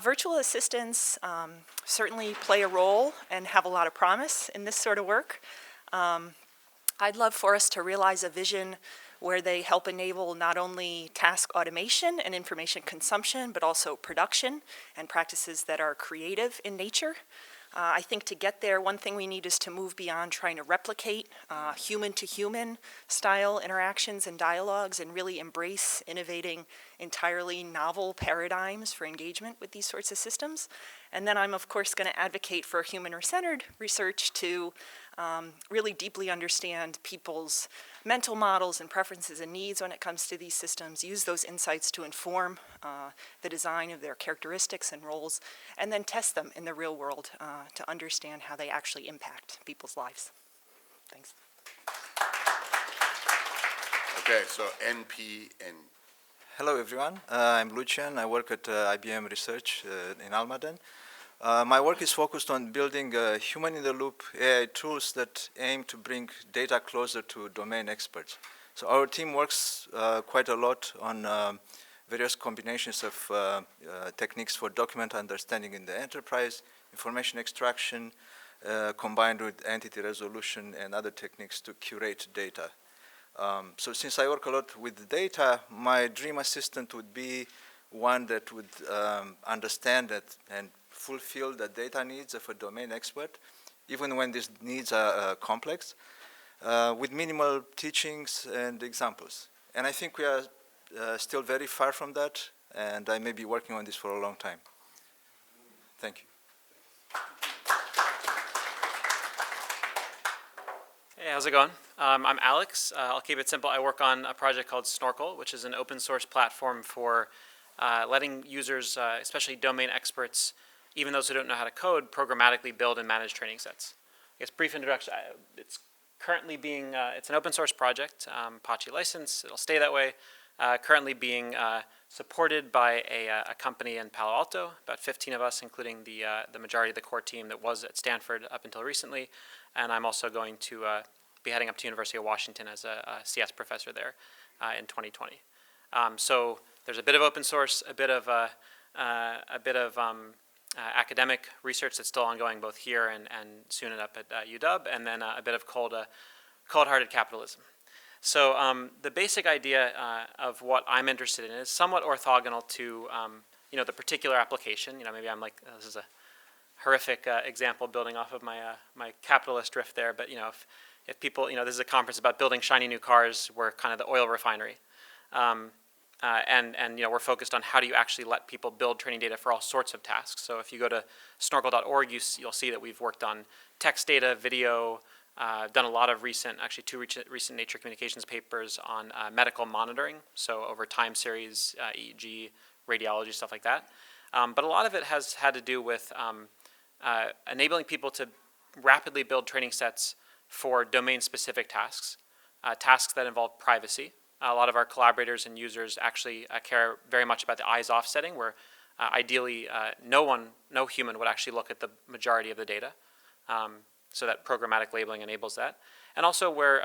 Virtual assistants certainly play a role and have a lot of promise in this sort of work. I'd love for us to realize a vision where they help enable not only task automation and information consumption, but also production and practices that are creative in nature. I think to get there, one thing we need is to move beyond trying to replicate human-to-human style interactions and dialogues and really embrace innovating entirely novel paradigms for engagement with these sorts of systems. And then I'm, of course, going to advocate for human-centered research to really deeply understand people's mental models and preferences and needs when it comes to these systems, use those insights to inform the design of their characteristics and roles, and then test them in the real world to understand how they actually impact people's lives. Thanks. Okay, so NP and... Hello everyone, I'm Lucian. I work at IBM Research in Almaden. My work is focused on building human-in-the-loop AI tools that aim to bring data closer to domain experts. So our team works quite a lot on various combinations of techniques for document understanding in the enterprise, information extraction, combined with entity resolution and other techniques to curate data. So since I work a lot with data, my dream assistant would be one that would understand that and fulfill the data needs of a domain expert, even when these needs are complex, with minimal teachings and examples. And I think we are still very far from that, and I may be working on this for a long time. Thank you. Hey, how's it going? I'm Alex. I'll keep it simple. I work on a project called Snorkel, which is an open source platform for letting users, especially domain experts, even those who don't know how to code, programmatically build and manage training sets. I guess brief introduction, it's currently being, it's an open source project, Apache license, it'll stay that way, currently being supported by a company in Palo Alto, about 15 of us, including the majority of the core team that was at Stanford up until recently, and I'm also going to be heading up to University of Washington as a CS professor there in 2020. So there's a bit of open source, a bit of a bit of academic research that's still ongoing both here and soon up at UW, and then a bit of cold-hearted capitalism. So the basic idea of what I'm interested in is somewhat orthogonal to the particular application. Maybe I'm like, this is a horrific example building off of my my capitalist riff there, but if people, this is a conference about building shiny new cars. We're kind of the oil refinery. And we're focused on how do you actually let people build training data for all sorts of tasks. So if you go to snorkel.org, you'll see that we've worked on text data, video, done a lot of two recent Nature Communications papers on medical monitoring, so over time series, EEG, radiology, stuff like that. But a lot of it has had to do with enabling people to rapidly build training sets for domain-specific tasks, tasks that involve privacy. A lot of our collaborators and users actually care very much about the eyes-off setting, where ideally no human would actually look at the majority of the data. So that programmatic labeling enables that. And also where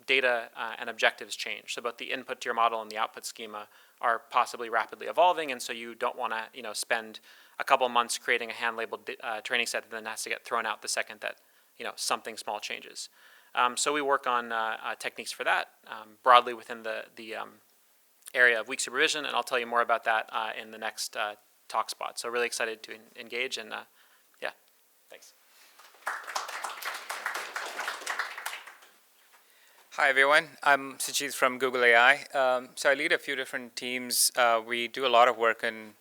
data and objectives change. So both the input to your model and the output schema are possibly rapidly evolving, and so you don't want to spend a couple months creating a hand-labeled training set that then has to get thrown out the second that something small changes. So we work on techniques for that broadly within the area of weak supervision, and I'll tell you more about that in the next talk spot. So really excited to engage, and yeah, thanks. Hi everyone, I'm Sujeet from Google AI. So I lead a few different teams. We do a lot of work in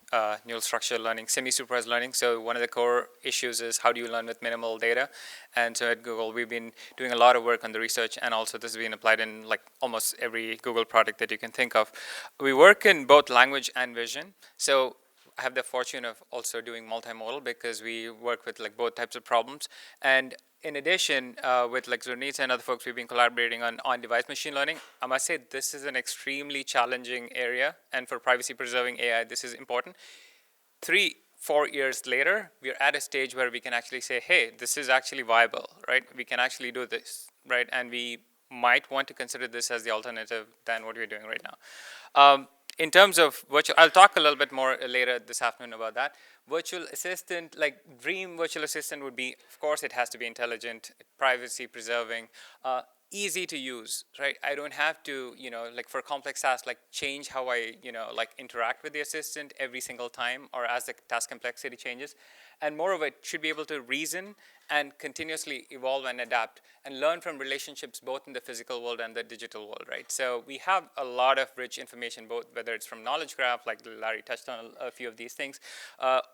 neural structure learning, semi-supervised learning. So one of the core issues is how do you learn with minimal data? And so at Google, we've been doing a lot of work on the research, and also this has been applied in like almost every Google product that you can think of. We work in both language and vision. So I have the fortune of also doing multimodal because we work with like both types of problems. And in addition, with like Zurnitsa and other folks, we've been collaborating on on-device machine learning. I must say this is an extremely challenging area, and for privacy-preserving AI, this is important. 3-4 years later, we're at a stage where we can actually say, hey, this is actually viable, right? We can actually do this, right? And we might want to consider this as the alternative than what we're doing right now. In terms of virtual, I'll talk a little bit more later this afternoon about that. Virtual assistant, like dream virtual assistant would be, of course, it has to be intelligent, privacy preserving, easy to use, right? I don't have to, like for complex tasks, like change how I, like interact with the assistant every single time or as the task complexity changes. And moreover, it should be able to reason and continuously evolve and adapt and learn from relationships both in the physical world and the digital world, right? So we have a lot of rich information, both whether it's from knowledge graph, like Larry touched on a few of these things,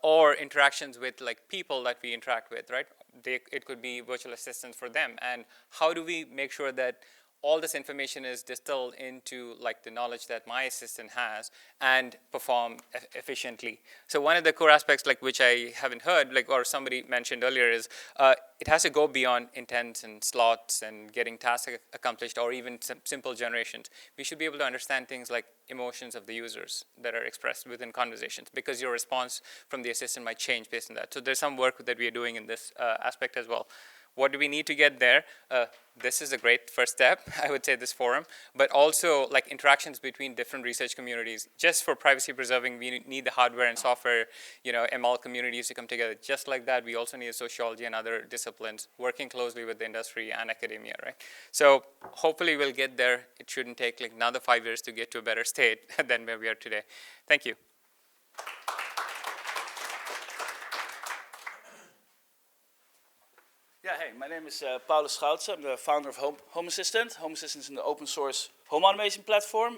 or interactions with like people that we interact with, right? It could be virtual assistants for them. And how do we make sure that all this information is distilled into like the knowledge that my assistant has and perform efficiently. So one of the core aspects like which I haven't heard, like or somebody mentioned earlier is it has to go beyond intents and slots and getting tasks accomplished or even simple generations. We should be able to understand things like emotions of the users that are expressed within conversations because your response from the assistant might change based on that. So there's some work that we are doing in this aspect as well. What do we need to get there? This is a great first step, I would say, this forum, but also like interactions between different research communities. Just for privacy preserving, we need the hardware and software, ML communities to come together. Just like that, we also need sociology and other disciplines working closely with the industry and academia, right? So hopefully we'll get there. It shouldn't take like another 5 years to get to a better state than where we are today. Thank you. Yeah, hey, my name is Paulus Schoutsen. I'm the founder of Home Assistant. Home Assistant is an open source home automation platform.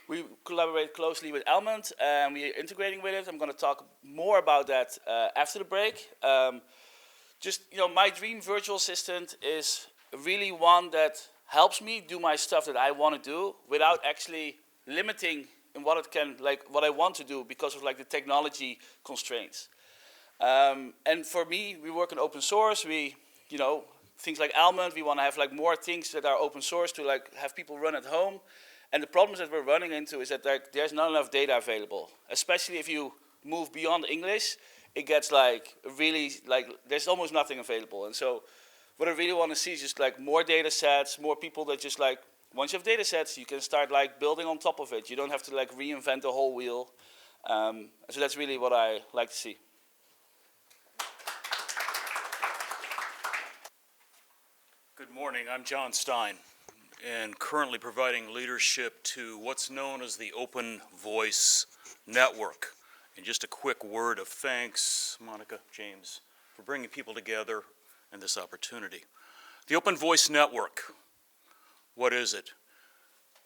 We collaborate closely with Almond and we are integrating with it. I'm going to talk more about that after the break. My dream virtual assistant is really one that helps me do my stuff that I want to do without actually limiting in what it can, like what I want to do because of like the technology constraints. And for me, we work in open source. We, things like Almond, we want to have like more things that are open source to like have people run at home. And the problems that we're running into is that there's not enough data available. Especially if you move beyond English, it gets like really like there's almost nothing available. And so what I really want to see is just like more data sets, more people that just like once you have data sets, you can start like building on top of it. You don't have to like reinvent the whole wheel. So that's really what I like to see. Good morning, I'm John Stein, and currently providing leadership to what's known as the Open Voice Network. And just a quick word of thanks, Monica, James, for bringing people together and this opportunity. The Open Voice Network, what is it?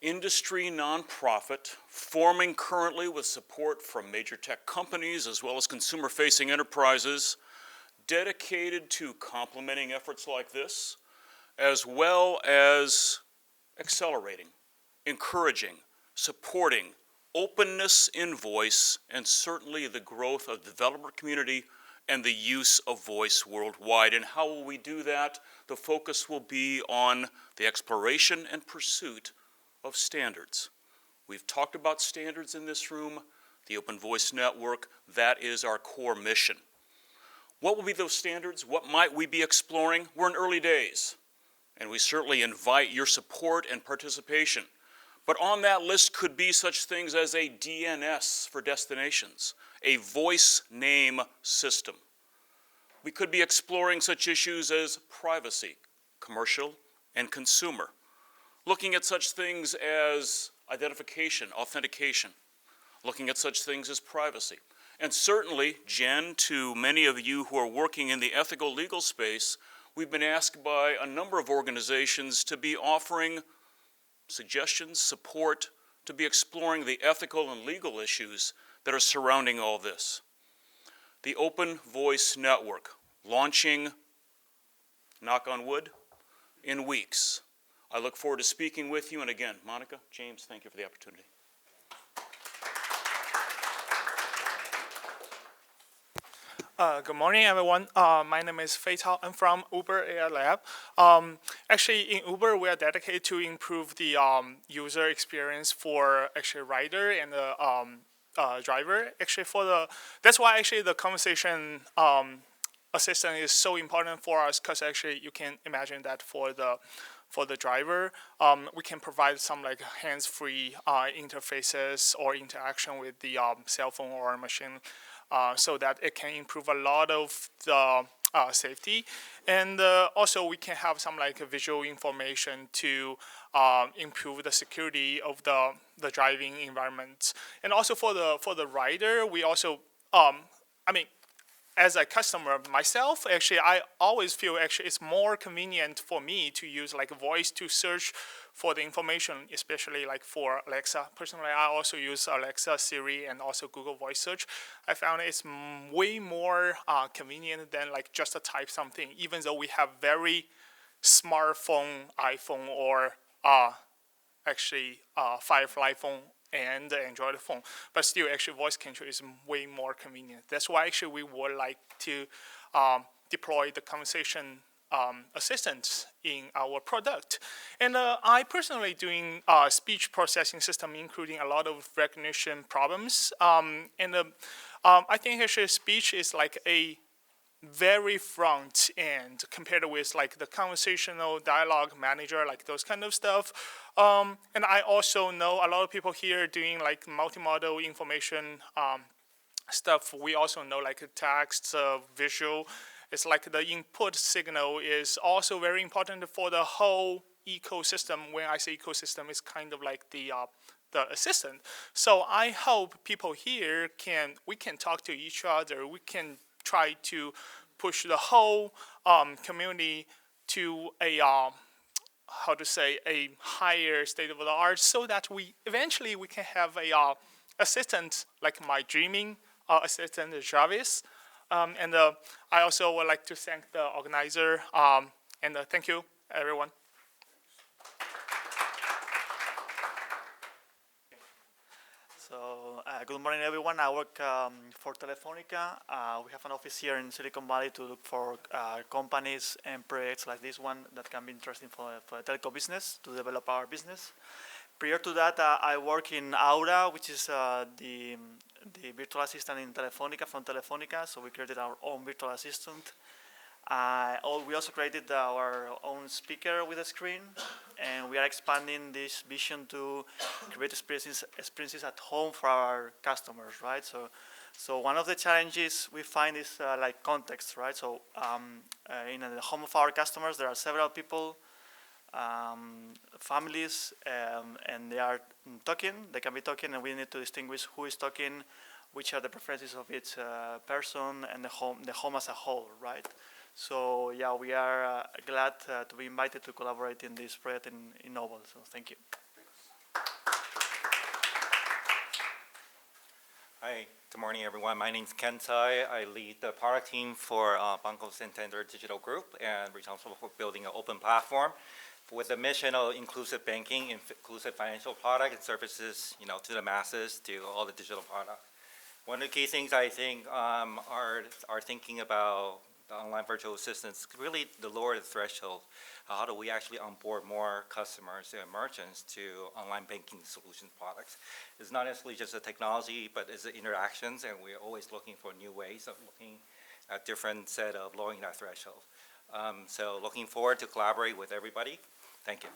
Industry nonprofit, forming currently with support from major tech companies as well as consumer-facing enterprises, dedicated to complementing efforts like this, as well as accelerating, encouraging, supporting openness in voice, and certainly the growth of the developer community and the use of voice worldwide. And how will we do that? The focus will be on the exploration and pursuit of standards. We've talked about standards in this room. The Open Voice Network, that is our core mission. What will be those standards? What might we be exploring? We're in early days, and we certainly invite your support and participation. But on that list could be such things as a DNS for destinations, a voice name system. We could be exploring such issues as privacy, commercial and consumer, looking at such things as identification, authentication, looking at such things as privacy. And certainly, Jen, to many of you who are working in the ethical legal space, we've been asked by a number of organizations to be offering suggestions, support, to be exploring the ethical and legal issues that are surrounding all this. The Open Voice Network, launching, knock on wood, in weeks. I look forward to speaking with you, and again, Monica, James, thank you for the opportunity. Good morning, everyone. My name is Fei Cao. I'm from Uber AI Lab. Actually, in Uber, we are dedicated to improve the user experience for actually rider and the driver. Actually, that's why actually the conversation assistant is so important for us, because actually you can imagine that for the driver, we can provide some like hands-free interfaces or interaction with the cell phone or machine, so that it can improve a lot of the safety. And also we can have some like visual information to improve the security of the driving environment. And also for the rider, we also, as a customer myself, actually, I always feel actually it's more convenient for me to use like voice to search for the information, especially like for Alexa. Personally, I also use Alexa, Siri, and also Google Voice Search. I found it's way more convenient than like just to type something, even though we have very smartphone, iPhone, or actually Firefly phone and the Android phone, but still actually voice control is way more convenient. That's why actually we would like to deploy the conversation assistants in our product. And I personally doing speech processing system, including a lot of recognition problems. I think actually speech is like a very front end compared with like the conversational dialogue manager, like those kind of stuff. And I also know a lot of people here doing like multimodal information stuff. We also know like text, visual. It's like the input signal is also very important for the whole ecosystem. When I say ecosystem, it's kind of like the assistant. So I hope people here we can talk to each other. We can try to push the whole community to a a higher state of the art, so that eventually we can have a assistant like my dreaming assistant Jarvis. And I also would like to thank the organizer, and thank you everyone. So, good morning, everyone. I work for Telefonica. We have an office here in Silicon Valley to look for companies and projects like this one that can be interesting for the telco business, to develop our business. Prior to that, I work in Aura, which is the virtual assistant in Telefonica, from Telefonica. So we created our own virtual assistant. We also created our own speaker with a screen, and we are expanding this vision to create experiences at home for our customers, right? So one of the challenges we find is like context, right? So in the home of our customers, there are several people, families, and they are talking. They can be talking, and we need to distinguish who is talking, which are the preferences of each person, and the home as a whole, right? So yeah, we are glad to be invited to collaborate in this project in Noble. So thank you. Hi, good morning, everyone. My name is Ken Tai. I lead the product team for Banco Santander Digital Group and responsible for building an open platform with the mission of inclusive banking, inclusive financial product and services, to the masses, to all the digital products. One of the key things I think are thinking about the online virtual assistants, really to lower the threshold. How do we actually onboard more customers and merchants to online banking solution products? It's not necessarily just the technology, but it's the interactions, and we're always looking for new ways of looking at different set of lowering that threshold. So looking forward to collaborate with everybody. Thank you.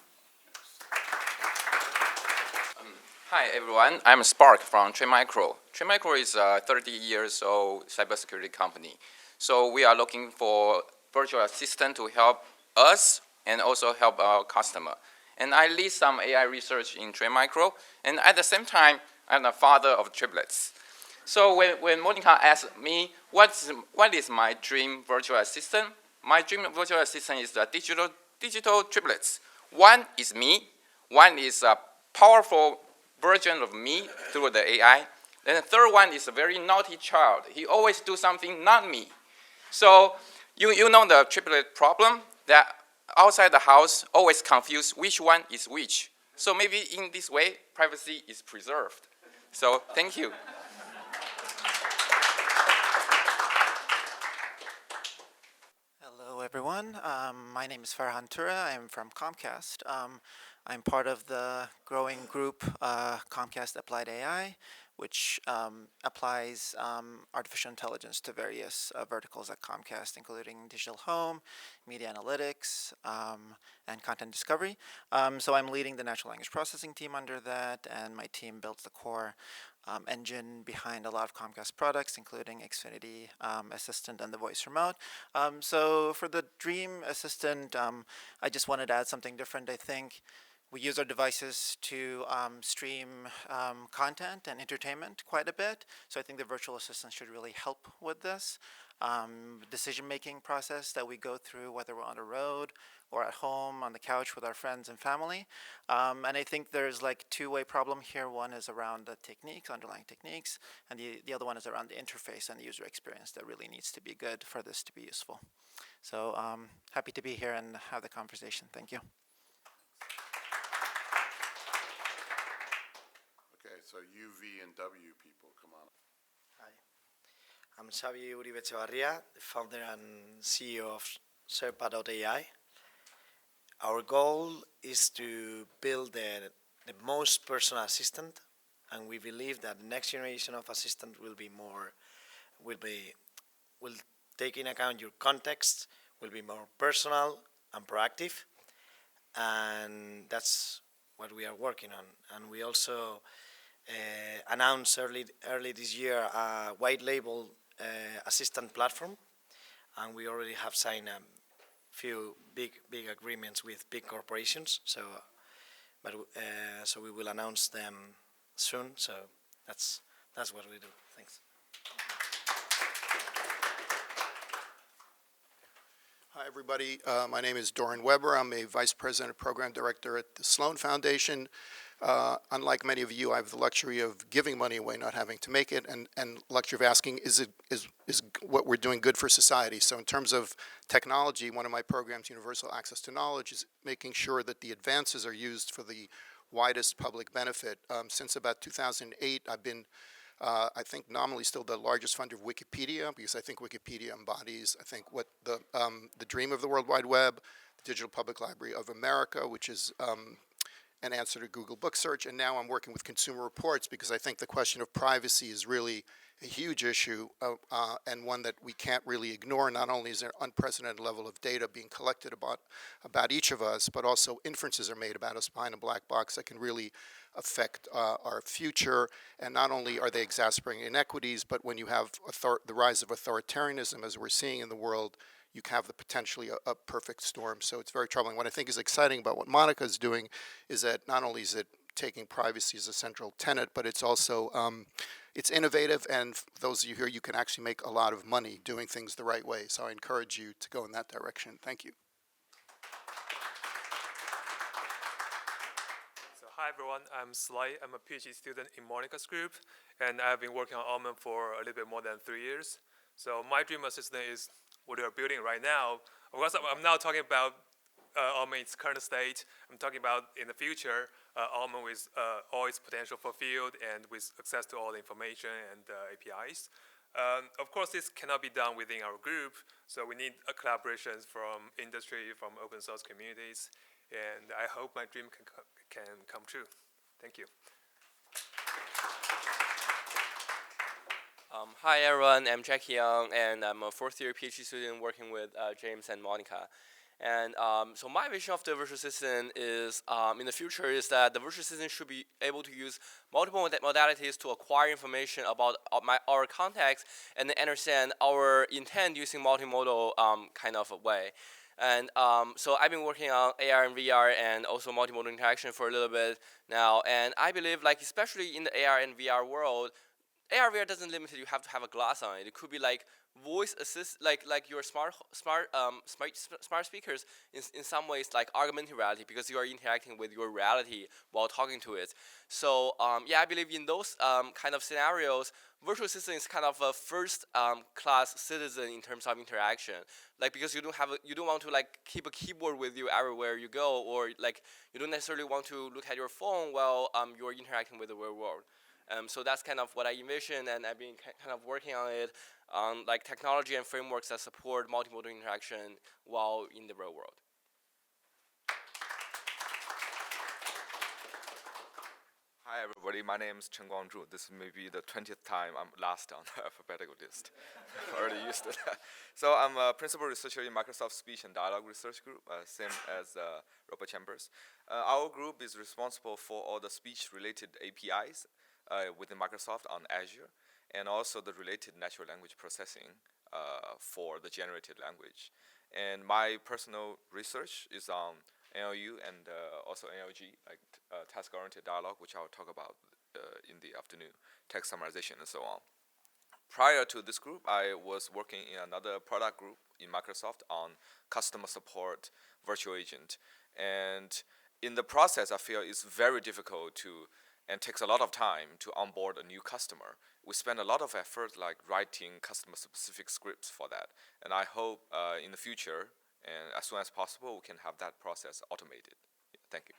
Hi everyone, I'm Spark from Trend Micro. Trend Micro is a 30 years old cybersecurity company. So we are looking for virtual assistant to help us and also help our customer. And I lead some AI research in Trend Micro, and at the same time, I'm the father of triplets. So when Monica asked me, what is my dream virtual assistant? My dream virtual assistant is the digital triplets. One is me, one is a powerful version of me through the AI. And the third one is a very naughty child. He always do something not me. So you know the triplet problem, that outside the house always confused which one is which. So maybe in this way, privacy is preserved. So thank you. Hello, everyone. My name is Farhan Tura. I'm from Comcast. I'm part of the growing group Comcast Applied AI, which applies artificial intelligence to various verticals at Comcast, including digital home, media analytics, and content discovery. So I'm leading the natural language processing team under that, and my team builds the core engine behind a lot of Comcast products, including Xfinity Assistant and the voice remote. So for the Dream Assistant, I just wanted to add something different. I think we use our devices to stream content and entertainment quite a bit. So I think the virtual assistant should really help with this decision-making process that we go through, whether we're on the road or at home on the couch with our friends and family. And I think there's like two-way problem here. One is around the techniques, underlying techniques, and the other one is around the interface and the user experience that really needs to be good for this to be useful. So happy to be here and have the conversation. Thank you. So UV and W people, come on. Hi, I'm Xavi Uribe Echevarria, the founder and CEO of Serpa.ai. Our goal is to build the most personal assistant, and we believe that the next generation of assistant will take in account your context, will be more personal and proactive, and that's what we are working on. And we also announced early this year a white label assistant platform, and we already have signed a few big agreements with big corporations. So we will announce them soon. So that's what we do. Thanks. Hi, everybody. My name is Doron Weber. I'm a Vice President Program Director at the Sloan Foundation. Unlike many of you, I have the luxury of giving money away, not having to make it, and luxury of asking, is what we're doing good for society? So in terms of technology, one of my programs, Universal Access to Knowledge, is making sure that the advances are used for the widest public benefit. Since about 2008, I've been I think nominally still the largest funder of Wikipedia, because I think Wikipedia embodies, I think, what the dream of the World Wide Web, the Digital Public Library of America, which is an answer to Google Book Search. And now I'm working with Consumer Reports because I think the question of privacy is really a huge issue and one that we can't really ignore. Not only is there unprecedented level of data being collected about each of us, but also inferences are made about us behind a black box that can really affect our future. And not only are they exacerbating inequities, but when you have the rise of authoritarianism, as we're seeing in the world, you have the potentially a perfect storm. So it's very troubling. What I think is exciting about what Monica is doing is that not only is it taking privacy as a central tenet, but it's also it's innovative, and for those of you here, you can actually make a lot of money doing things the right way. So I encourage you to go in that direction. Thank you. So hi everyone, I'm Sly. I'm a PhD student in Monica's group, and I've been working on Almond for a little bit more than 3 years. So my dream assistant is what we are building right now. Of course, I'm now talking about Almond in its current state. I'm talking about in the future, Almond with all its potential fulfilled and with access to all the information and APIs. Of course, this cannot be done within our group, so we need collaborations from industry, from open source communities, and I hope my dream can come true. Thank you. Hi everyone, I'm Jackie Young, and I'm a fourth-year PhD student working with James and Monica. And so my vision of the virtual assistant is, in the future, is that the virtual assistant should be able to use multiple modalities to acquire information about our context and then understand our intent using multimodal kind of a way. And so I've been working on AR and VR and also multimodal interaction for a little bit now. And I believe, like, especially in the AR and VR world, AR VR doesn't limit it. You have to have a glass on it. It could be like voice assist, like your smart speakers in some ways, like augmented reality, because you are interacting with your reality while talking to it. So yeah, I believe in those kind of scenarios, virtual assistant is kind of a first class citizen in terms of interaction. Like, because you don't want to like keep a keyboard with you everywhere you go, or like you don't necessarily want to look at your phone while you're interacting with the real world. So that's kind of what I envision, and I've been kind of working on it, on like technology and frameworks that support multimodal interaction while in the real world. Hi everybody, my name is Chen Guangzhu. This may be the 20th time I'm last on the alphabetical list. Already used to that. So I'm a principal researcher in Microsoft Speech and Dialogue Research Group, same as Robert Chambers. Our group is responsible for all the speech-related APIs within Microsoft on Azure, and also the related natural language processing for the generated language. And my personal research is on NLU and also NLG, like task-oriented dialogue, which I'll talk about in the afternoon, text summarization and so on. Prior to this group, I was working in another product group in Microsoft on customer support virtual agent. And in the process, I feel it's very difficult to, and takes a lot of time to onboard a new customer. We spend a lot of effort like writing customer-specific scripts for that. And I hope in the future, and as soon as possible, we can have that process automated. Yeah, thank you.